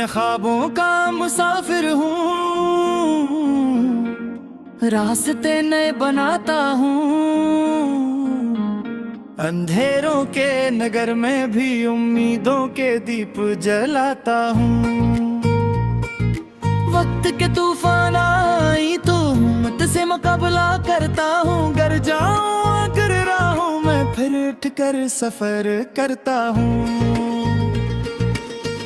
ख्वाबों का मुसाफिर हूँ, रास्ते नए बनाता हूँ। अंधेरों के नगर में भी उम्मीदों के दीप जलाता हूँ। वक्त के तूफान आई तो हिम्मत से मुकाबला करता हूँ। गर जाऊँ अगर राहों में फिर उठ कर सफर करता हूँ।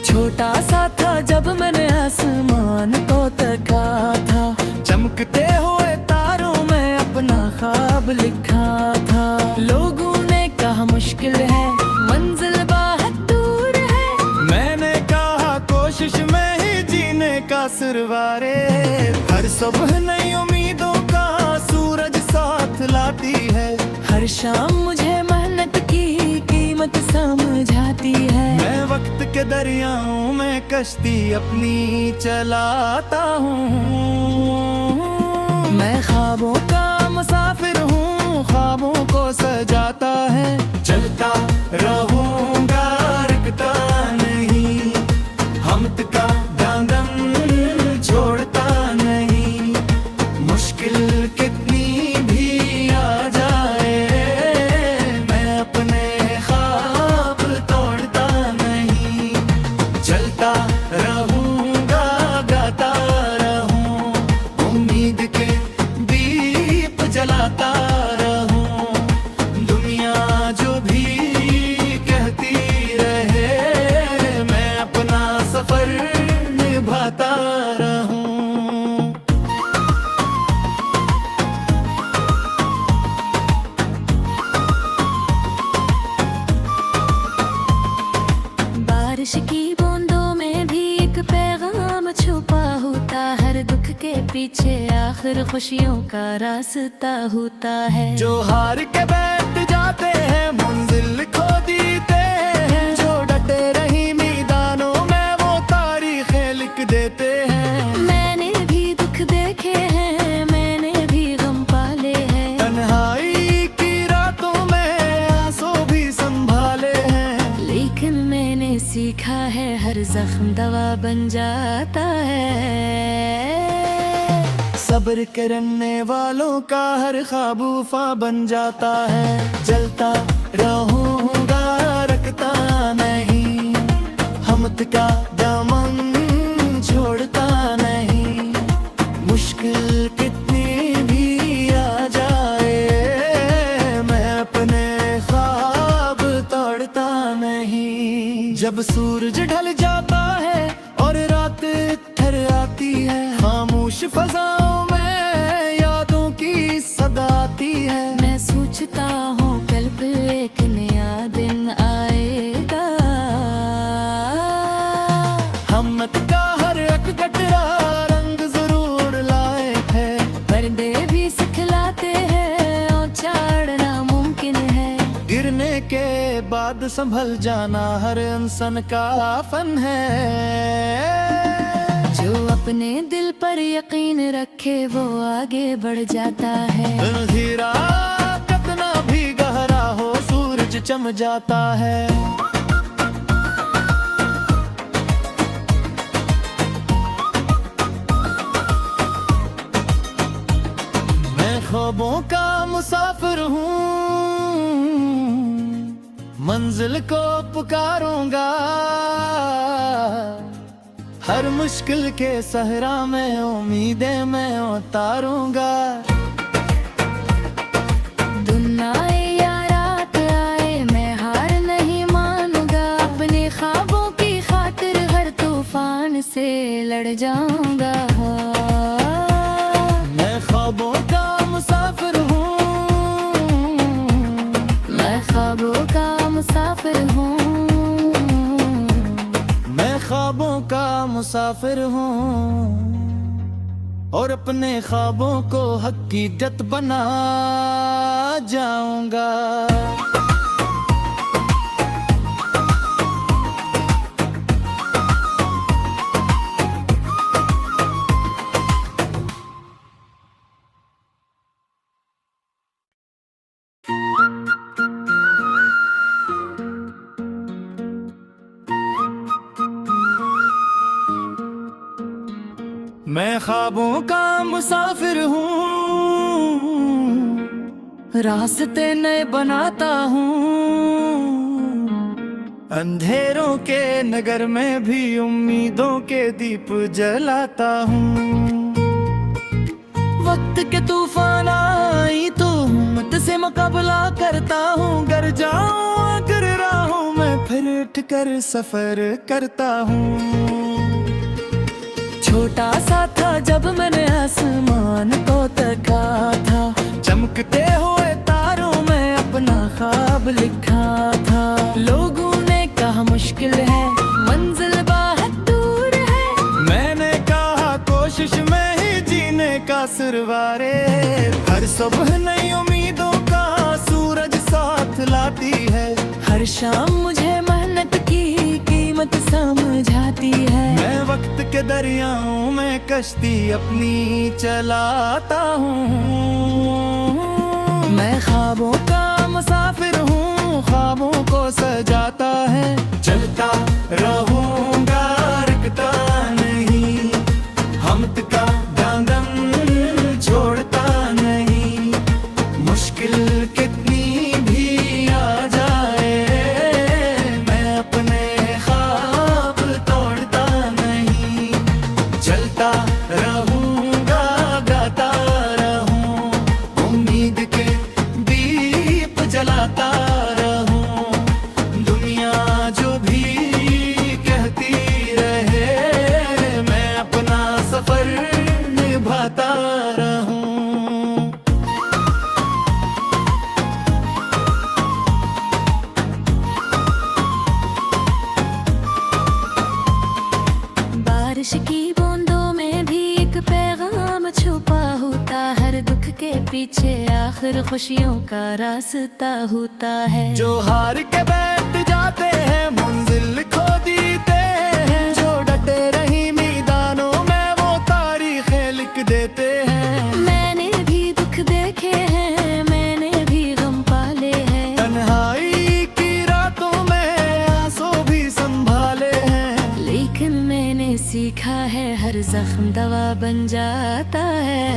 छोटा सा था जब मैंने आसमान को तका था, चमकते हुए तारों में अपना ख्वाब लिखा था। लोगों ने कहा मुश्किल है, मंजिल बहुत दूर है। मैंने कहा कोशिश में ही जीने का सुरवारे। हर सुबह नई उम्मीदों का सूरज साथ लाती है। हर शाम मुझे मेहनत की कीमत समझाती है। मैं वक्त के दरियाओं में कश्ती अपनी चलाता हूँ। मैं ख्वाबों का मुसाफिर हूँ, ख्वाबों को सजाता है। चलता रहूंगा, रुकता नहीं, हमत का दामन छोड़ता नहीं। मुश्किल कितनी भी आ जाए, मैं अपने ख्वाब तोड़ता नहीं। चलता रहूंगा, गाता रहूं, उम्मीद के दीप जलाता रहूं। दुनिया जो भी कहती रहे, मैं अपना सफर निभाता रहूं। बारिश की बूंदों में भी एक पैगाम छुपा होता। हर दुख के पीछे आखिर खुशियों का रास्ता होता है। जो हार के बैठ जाते हैं मंजिल खो देते हैं। जो डटे रही मैदानों में वो तारीखें लिख देते हैं। मैंने भी दुख देखे हैं, मैंने भी गम पाले हैं। तन्हाई की रातों में आंसू भी संभाले हैं। लेकिन मैंने सीखा है हर जख्म दवा बन जाता है। सब्र करने वालों का हर ख्वाब वफा बन जाता है। जलता रहूंगा, रखता नहीं, हमत का दामन छोड़ता नहीं। मुश्किल कितनी भी आ जाए, मैं अपने ख्वाब तोड़ता नहीं। जब सूरज ढल जाता है और रात ठहर आती है, खामोश फजाओं में यादों की सदा आती है। मैं सोचता हूँ कल फिर एक नया दिन आएगा। हिम्मत का हर एक कटरा रंग जरूर लाए है। पर्दे भी सिखलाते हैं और चढ़ना मुमकिन है। गिरने के बाद संभल जाना हर इंसान का फन है। जो अपने दिल पर यकीन रखे वो आगे बढ़ जाता है। अंधेरा कितना भी गहरा हो, सूरज चम जाता है। मैं ख्वाबों का मुसाफिर हूँ, मंजिल को पुकारूंगा। हर मुश्किल के सहरा में उम्मीदें मैं उतारूंगा। दिन आए या रात आए मैं हार नहीं मानूंगा। अपने ख्वाबों की खातिर हर तूफान से लड़ जाऊंगा। मैं ख्वाबों का मुसाफिर हूँ, मैं ख्वाबों का मुसाफिर हूँ। मैं ख्वाबों का मुसाफिर हूँ और अपने ख्वाबों को हकीकत बना जाऊंगा। ख्वाबों का मुसाफिर हूँ, रास्ते नए बनाता हूँ। अंधेरों के नगर में भी उम्मीदों के दीप जलाता हूँ। वक्त के तूफान आई तो हिम्मत से मुकाबला करता हूँ। गर जाऊँ अगर राहों में फिर उठ कर सफर करता हूँ। छोटा सा था जब मैंने आसमान को तका था, चमकते हुए तारों में अपना ख्वाब लिखा था। लोगों ने कहा मुश्किल है, मंजिल बहुत दूर है। मैंने कहा कोशिश में ही जीने का सुरवारे। हर सुबह नई उम्मीदों का सूरज साथ लाती है। हर शाम मुझे मेहनत की कीमत समझाती है। मैं वक्त के दरियाओं में कश्ती अपनी चलाता हूँ। मैं ख्वाबों का मुसाफिर हूँ, ख्वाबों को सजाता है। चलता रहूंगा, रुकता नहीं, हमत का दामन छोड़ता नहीं। मुश्किल कितनी भी आ जाए, मैं अपने ख्वाब तोड़ता नहीं। चलता रहूंगा, गाता रहूं, उम्मीद के दीप जलाता रहूं। दुनिया जो भी कहती रहे, मैं अपना सफर निभाता रहूं। बारिश की बूंदों में भी एक पैगाम छुपा होता। हर दुख के पीछे आखिर खुशियों का रास्ता होता है। जो हार के बैठ जाते हैं मंजिल खो देते हैं। जो डटे रही मैदानों में वो तारीखें लिख देते हैं। मैंने भी दुख देखे हैं, मैंने भी गम पाले हैं। तन्हाई की रातों में आंसू भी संभाले हैं। लेकिन मैंने सीखा है हर जख्म दवा बन जाता है।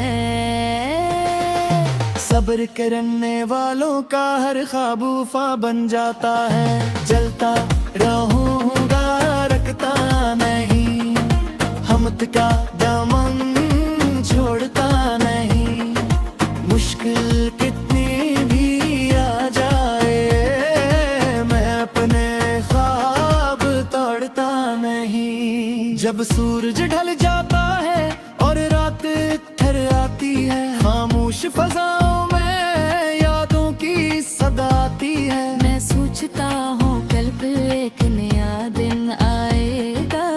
सब्र करने वालों का हर ख्वाब वफा बन जाता है। जलता रहूंगा, रखता नहीं, हमत का दामन छोड़ता नहीं। मुश्किल कितनी भी आ जाए, मैं अपने ख्वाब तोड़ता नहीं। जब सूरज ढल जाता है और रात ठहर आती है, खामोश फजाओं में यादों की सदा आती है। मैं सोचता हूँ कल फिर एक नया दिन आएगा।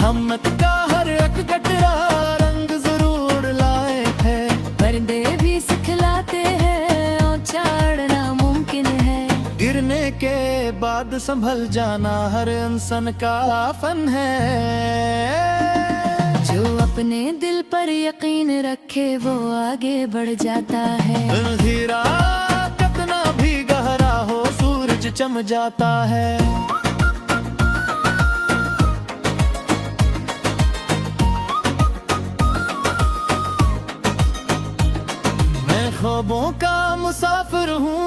हमत का हर एक कटरा रंग जरूर लाए है। पर्दे भी सिखलाते हैं और चढ़ना मुमकिन है। गिरने के बाद संभल जाना हर इंसान का फन है। जो अपने दिल पर यकीन रखे वो आगे बढ़ जाता है। अंधेरा कितना भी गहरा हो, सूरज चम जाता है। मैं ख्वाबों का मुसाफिर हूँ,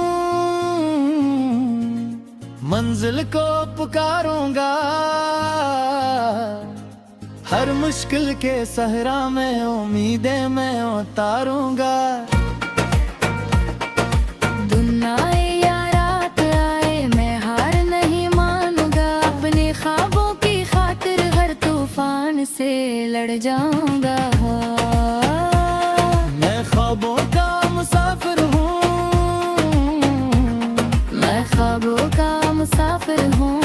मंजिल को पुकारूंगा। हर मुश्किल के सहरा में उम्मीदें मैं उतारूंगा। दिन आए या रात आए मैं हार नहीं मानूंगा। अपने ख्वाबों की खातिर हर तूफान से लड़ जाऊंगा। मैं ख्वाबों का मुसाफिर हूँ, मैं ख्वाबों का मुसाफिर हूँ।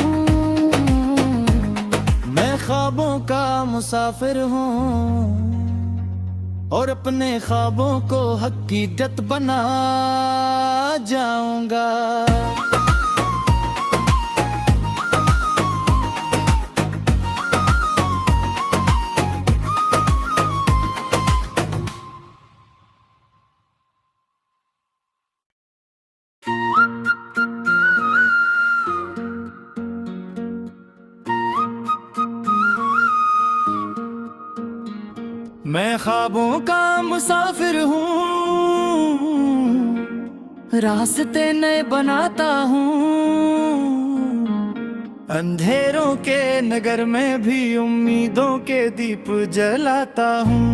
मैं ख्वाबों का मुसाफिर हूँ और अपने ख्वाबों को हकीकत बना जाऊंगा। मैं ख्वाबों का मुसाफिर हूँ, रास्ते नए बनाता हूँ। अंधेरों के नगर में भी उम्मीदों के दीप जलाता हूँ।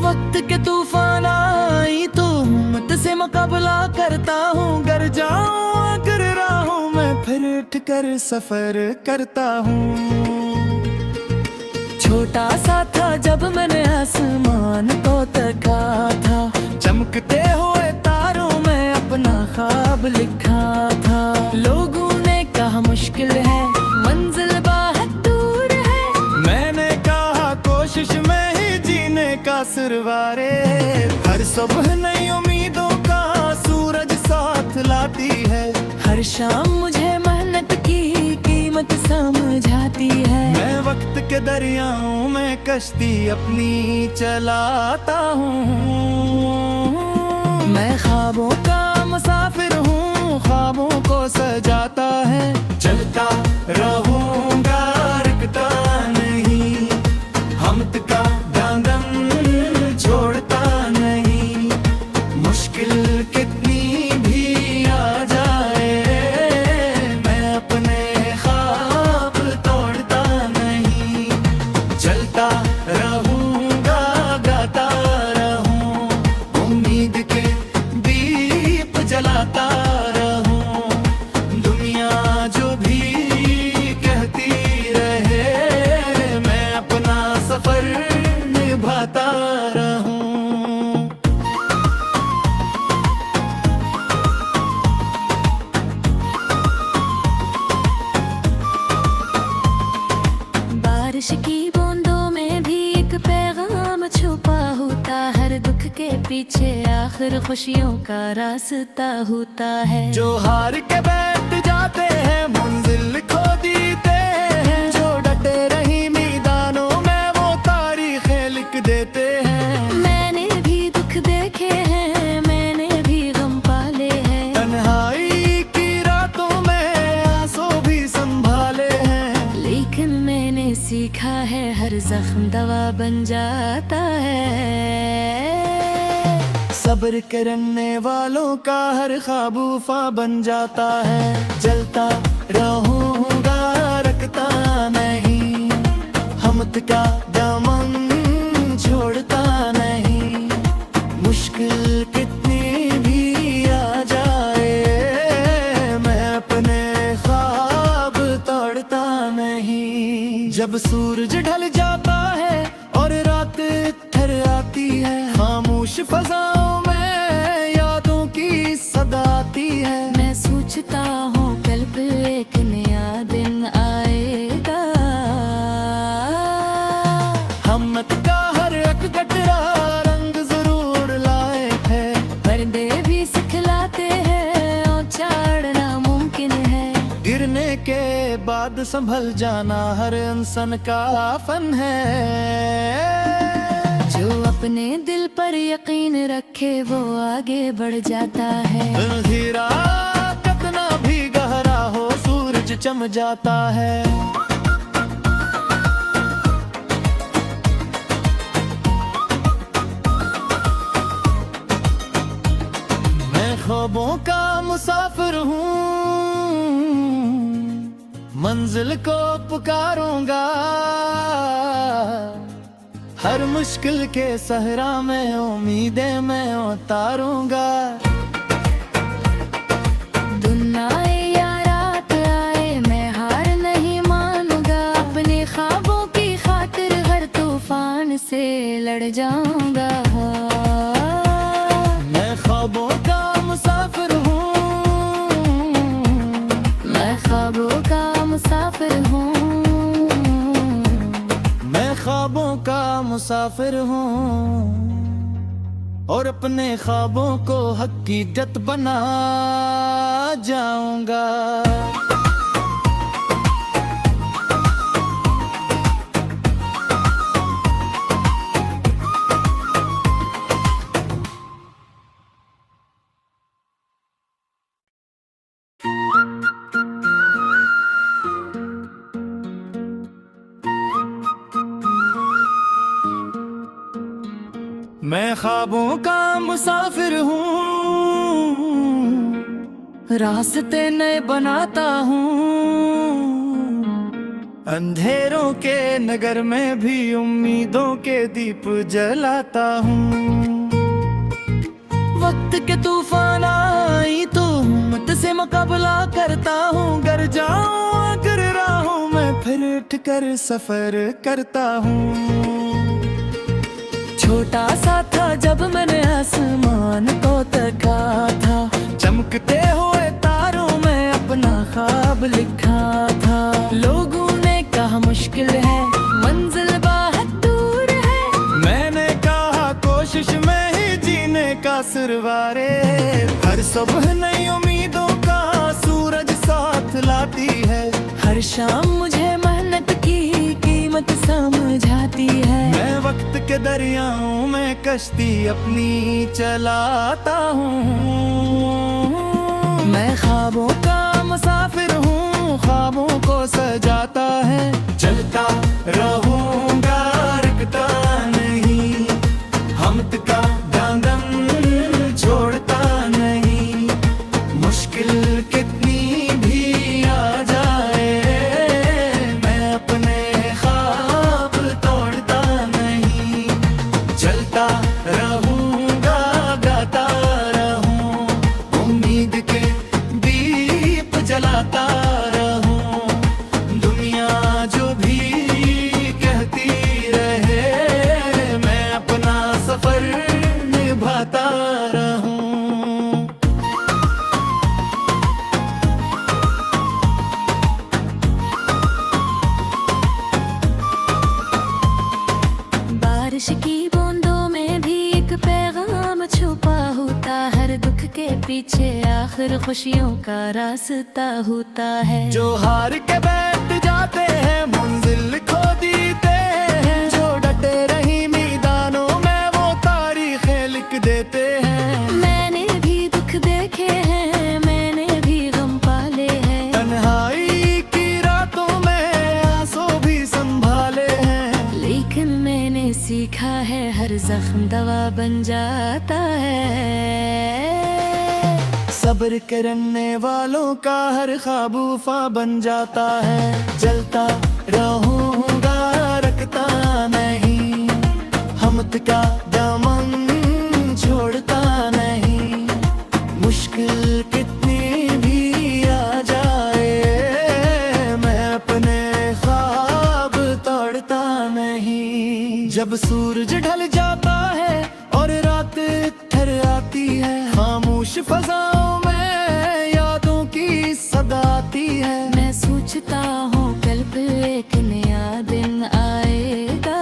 वक्त के तूफान आई तो हिम्मत से मुकाबला करता हूँ। गर जाऊँ अगर राहों में फिर उठ कर सफर करता हूँ। छोटा सा था जब मैंने आसमान को तका था, चमकते हुए तारों में अपना ख्वाब लिखा था। लोगों ने कहा मुश्किल है, मंजिल बहुत दूर है। मैंने कहा कोशिश में ही जीने का सुरवारे। हर सुबह नई उम्मीदों का सूरज साथ लाती है। हर शाम मुझे मेहनत की कीमत समझाती है। मैं वक्त के दरियाओं में कश्ती अपनी चलाता हूँ। मैं ख्वाबों का मुसाफिर हूँ, ख्वाबों को सजाता है। चलता रहूंगा, रुकता नहीं, हमत का दामन छोड़ता नहीं। मुश्किल कितनी भी आ जाए, मैं अपने ख्वाब तोड़ता नहीं। चलता रहूंगा, गाता रहूं, उम्मीद के दीप जलाता रहूं। दुनिया जो भी कहती रहे, मैं अपना सफर निभाता रहूं। बारिश की बूंदों में भी एक पैगाम छुपा होता। हर दुख के पीछे आखिर खुशियों का रास्ता होता है। जो हार के बैठ जाते हैं मंजिल खो देते हैं। जो डटे रही मैदानों में वो तारीखें लिख देते हैं। मैंने भी दुख देखे हैं, मैंने भी गम पाले हैं। तन्हाई की रातों में आंसू भी संभाले हैं। लेकिन मैंने सीखा है हर जख्म दवा बन जाता है। सब्र करने वालों का हर ख्वाब वफा बन जाता है। जलता रहूंगा, रखता नहीं, हमत का दामन छोड़ता नहीं। मुश्किल कितनी भी आ जाए, मैं अपने ख्वाब तोड़ता नहीं। जब सूरज ढल जाता है और रात ठहर आती है, खामोश फजाओं में यादों की सदा आती है। मैं सोचता हूँ कल फिर एक नया दिन आएगा। हिम्मत का हर एक कतरा रंग जरूर लाए है। पर्दे भी सिखलाते हैं और चढ़ना मुमकिन है। गिरने के बाद संभल जाना हर इंसान का फन है। जो अपने दिल पर यकीन रखे वो आगे बढ़ जाता है। अंधेरा कितना भी गहरा हो, सूरज चम जाता है। मैं ख्वाबों का मुसाफिर हूँ, मंजिल को पुकारूंगा। हर मुश्किल के सहरा में उम्मीदें मैं उतारूंगा। दिन आए या रात आए मैं हार नहीं मानूंगा। अपने ख्वाबों की खातिर हर तूफान से लड़ जाऊंगा। मैं ख्वाबों का मुसाफिर हूँ, मैं ख्वाबों का मुसाफिर हूँ, मैं ख्वाबों का मुसाफिर हूँ। और अपने ख्वाबों को हकीकत बना जाऊंगा। मैं ख्वाबों का मुसाफिर हूँ, रास्ते नए बनाता हूँ। अंधेरों के नगर में भी उम्मीदों के दीप जलाता हूँ। वक्त के तूफान आई तो हिम्मत से मुकाबला करता हूँ। गर जाऊँ अगर राहों में फिर उठ कर सफर करता हूँ। छोटा सा था जब मैंने आसमान को तका था, चमकते हुए तारों में अपना ख्वाब लिखा था। लोगों ने कहा मुश्किल है, मंजिल बहुत दूर है। मैंने कहा कोशिश में ही जीने का सुरवारे। हर सुबह नई उम्मीदों का सूरज साथ लाती है। हर शाम मुझे मेहनत की कीमत समझाती है। मैं वक्त के दरियाओं में कश्ती अपनी चलाता हूँ। मैं ख्वाबों का मुसाफिर हूँ, ख्वाबों को सजाता है। चलता रहूँगा, रुकता नहीं, हमत का दामन छोड़ता नहीं। मुश्किल कितनी भी आ जाए, मैं अपने ख्वाब तोड़ता नहीं। चलता रहूँगा, गाता रहूँ, उम्मीद के दीप जलाता रहूँ। दुनिया जो भी कहती रहे, मैं अपना सफर निभाता रहूँ। बारिश की बूंदों में भी एक पैगाम छुपा होता। हर दुख के पीछे आखिर खुशियों का रास्ता होता है। जो हार के बैठ जाते हैं मंजिल खो देते हैं। जो डटे रही मैदानों में वो तारीखें लिख देते हैं। मैंने भी दुख देखे हैं, मैंने भी गम पाले हैं। तन्हाई की रातों में आंसू भी संभाले हैं। लेकिन मैंने सीखा है हर जख्म दवा बन जाता है। सब्र करने वालों का हर ख्वाब वफा बन जाता है। जलता रहूँगा, रखता नहीं, हमत का दामन छोड़ता नहीं। मुश्किल कितनी भी आ जाए, मैं अपने ख्वाब तोड़ता नहीं। जब सूरज ढल जाता है और रात ठहर आती है, खामोश फजाओं में यादों की सदा आती है। मैं सोचता हूँ कल फिर एक नया दिन आएगा।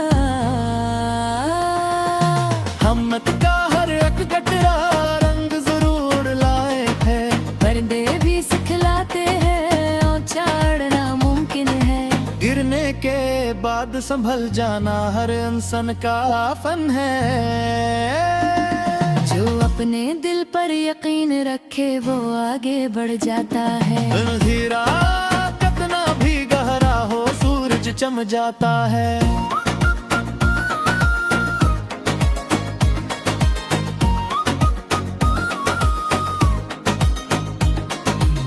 हिम्मत का हर एक कटरा रंग जरूर लाए है। पर्दे भी सिखलाते हैं और चढ़ना मुमकिन है। गिरने के बाद संभल जाना हर इंसान का फन है। जो अपने दिल पर यकीन रखे वो आगे बढ़ जाता है। अंधेरा कितना भी गहरा हो, सूरज चम जाता है।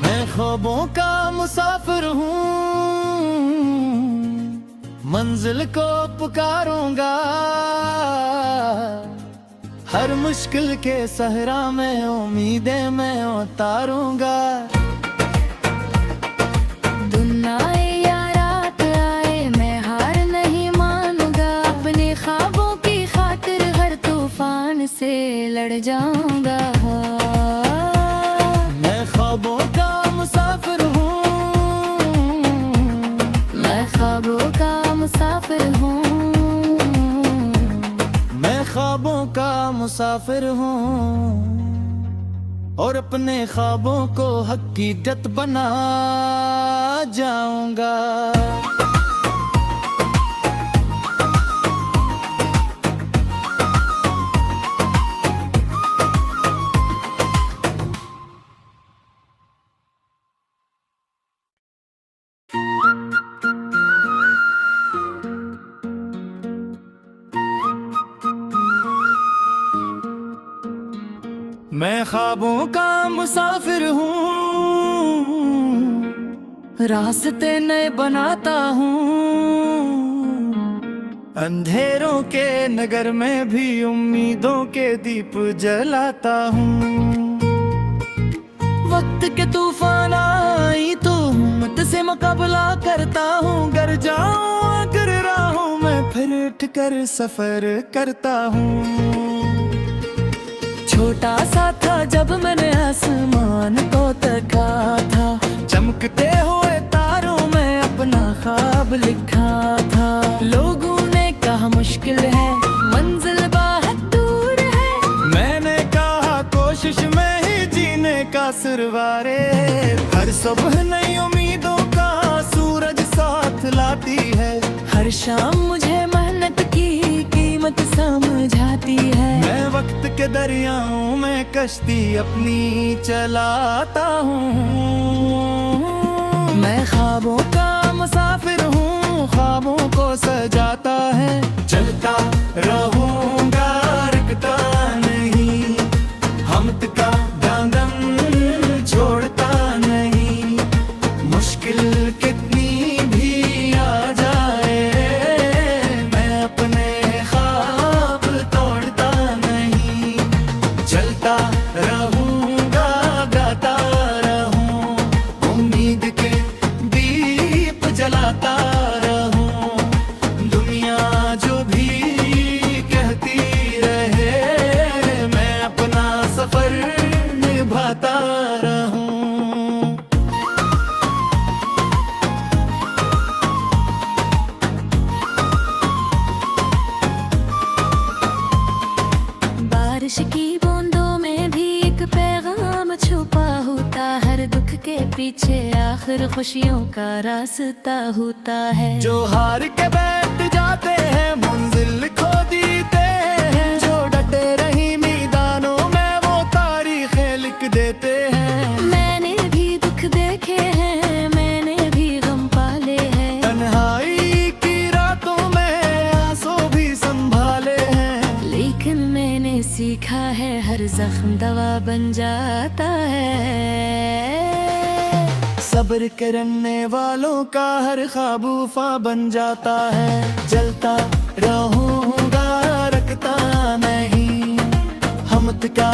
मैं ख्वाबों का मुसाफिर हूँ, मंजिल को पुकारूंगा। हर मुश्किल के सहरा में उम्मीदें मैं उतारूंगा। दिन आए या रात आए मैं हार नहीं मानूंगा। अपने ख्वाबों की खातिर हर तूफान से लड़ जाऊंगा। मैं ख्वाबों का मुसाफिर हूँ, मैं ख्वाबों का मुसाफिर हूँ। मैं ख्वाबों का मुसाफिर हूँ और अपने ख्वाबों को हकीकत बना जाऊंगा। मैं ख्वाबों का मुसाफिर हूँ, रास्ते नए बनाता हूँ। अंधेरों के नगर में भी उम्मीदों के दीप जलाता हूँ। वक्त के तूफान आई तो हिम्मत से मुकाबला करता हूँ। गर जाऊँ अगर राहों में फिर उठ कर सफर करता हूँ। छोटा सा था जब मैंने आसमान को तका था, चमकते हुए तारों में अपना ख्वाब लिखा था। लोगों ने कहा मुश्किल है, मंजिल बहुत दूर है। मैंने कहा कोशिश में ही जीने का सुरवारे। हर सुबह नई उम्मीदों का सूरज साथ लाती है। हर शाम मुझे मेहनत की कीमत समझाती है। मैं वक्त के दरियाओं में कश्ती अपनी चलाता हूँ। मैं ख्वाबों का मुसाफिर हूँ, ख्वाबों को सजाता है। चलता रहूँगा, रुकता नहीं, हमत का दामन छोड़ता नहीं। मुश्किल कितनी भी आ जाए, मैं अपने ख्वाब तोड़ता नहीं। चलता रहूँगा, गाता रहूँ, उम्मीद के दीप जलाता रहूँ। दुनिया जो भी कहती रहे, मैं अपना सफर निभाता रहूँ। बारिश की बूंदों में भी एक पैगाम छुपा होता। हर दुख के पीछे आखिर खुशियों का रास्ता होता है। जो हार के बैठ जाते हैं मंजिल खो देते हैं। जो डटे रही मैदानों में वो तारीखें लिख देते हैं। मैंने भी दुख देखे हैं, मैंने भी गम पाले हैं। तन्हाई की रातों में आंसू भी संभाले हैं। लेकिन मैंने सीखा है हर जख्म दवा बन जाता है। सब्र करने वालों का हर ख्वाब वफा बन जाता है। जलता रहूँगा, रखता नहीं, हमत का